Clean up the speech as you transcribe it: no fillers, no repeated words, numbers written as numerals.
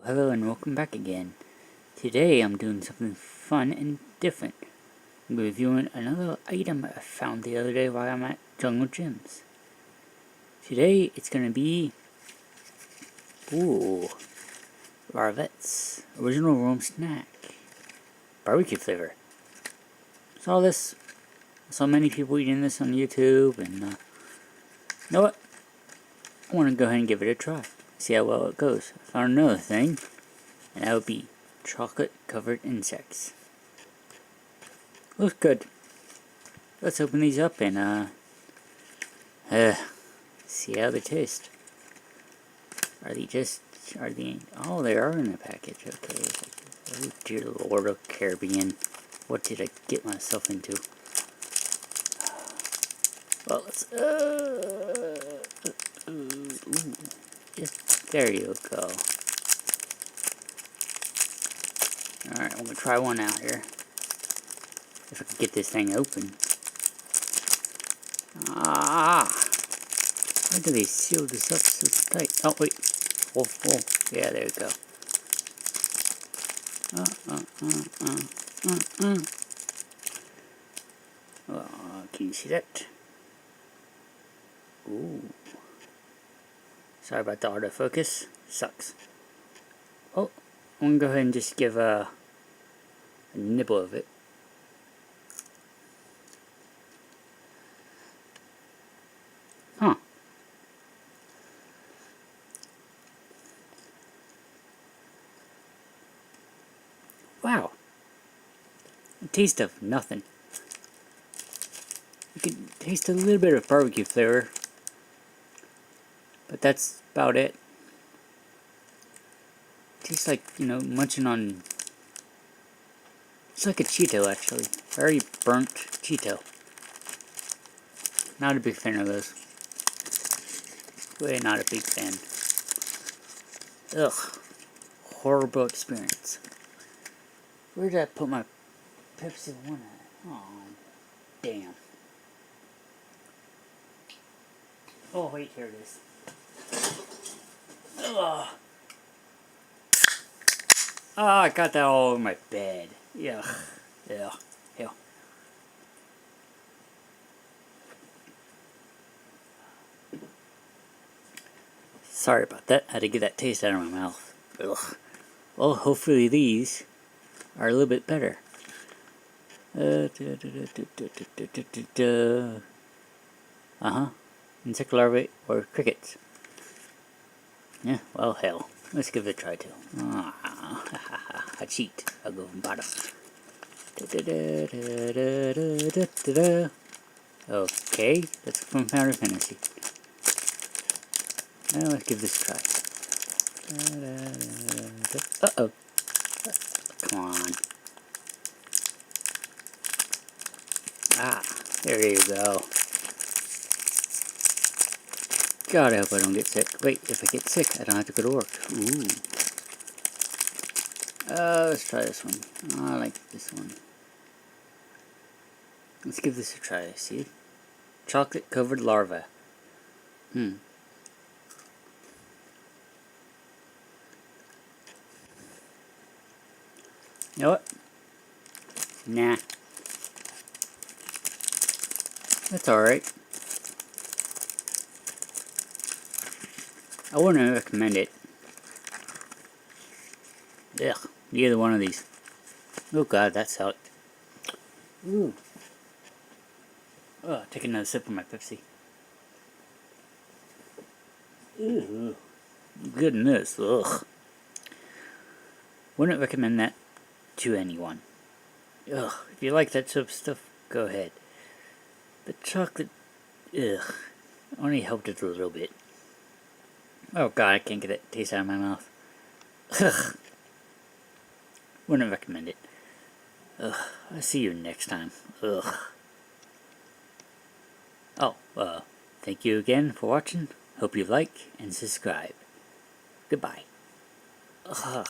Hello and welcome back again. Today I'm doing something fun and different. I'm reviewing another item I found the other day while I'm at Jungle Gyms. Today it's gonna be Larvette's original room snack. Barbecue flavor. I saw many people eating this on YouTube and you know what? I wanna go ahead and give it a try. See how well it goes. I found another thing, and that would be chocolate covered insects. Looks good. Let's open these up and see how they taste. Oh, they are in the package. Okay. Oh dear Lord of Caribbean. What did I get myself into? Well, let's, there you go. Alright, I'm gonna try one out here. If I can get this thing open. Why do they seal this up so tight? Oh, wait. Oh, yeah, there we go. Can you see that? Ooh. Sorry about the autofocus. Sucks. Oh, I'm gonna go ahead and just give a nibble of it. Huh. Wow. A taste of nothing. You can taste a little bit of barbecue flavor, but that's about it. Tastes like, munching on... It's like a Cheeto, actually. Very burnt Cheeto. Not a big fan of those. Way not a big fan. Ugh. Horrible experience. Where did I put my Pepsi 1 at? Oh, damn. Oh, wait, here it is. Ugh. Oh, I got that all over my bed. Yuck. Yeah. Hell. Sorry about that. I had to get that taste out of my mouth. Ugh. Well, hopefully these are a little bit better. Insect larvae or crickets. Yeah, well, hell. Let's give it a try, too. I cheat. I'll go from bottom. Okay, that's from Final Fantasy. Now let's give this a try. Uh-oh. Come on. There you go. God, I hope I don't get sick. Wait, if I get sick, I don't have to go to work. Ooh. Let's try this one. I like this one. Let's give this a try. See? Chocolate covered larva. You know what? Nah. That's alright. I wouldn't recommend it. Ugh, neither one of these. Oh god, that sucked. Ooh. Oh, take another sip of my Pepsi. Ooh. Goodness, ugh. Wouldn't recommend that to anyone. Ugh, if you like that sort of stuff, go ahead. But chocolate, ugh, only helped it a little bit. Oh god, I can't get that taste out of my mouth. Ugh. Wouldn't recommend it. Ugh. I'll see you next time. Ugh. Oh, thank you again for watching. Hope you like and subscribe. Goodbye. Ugh.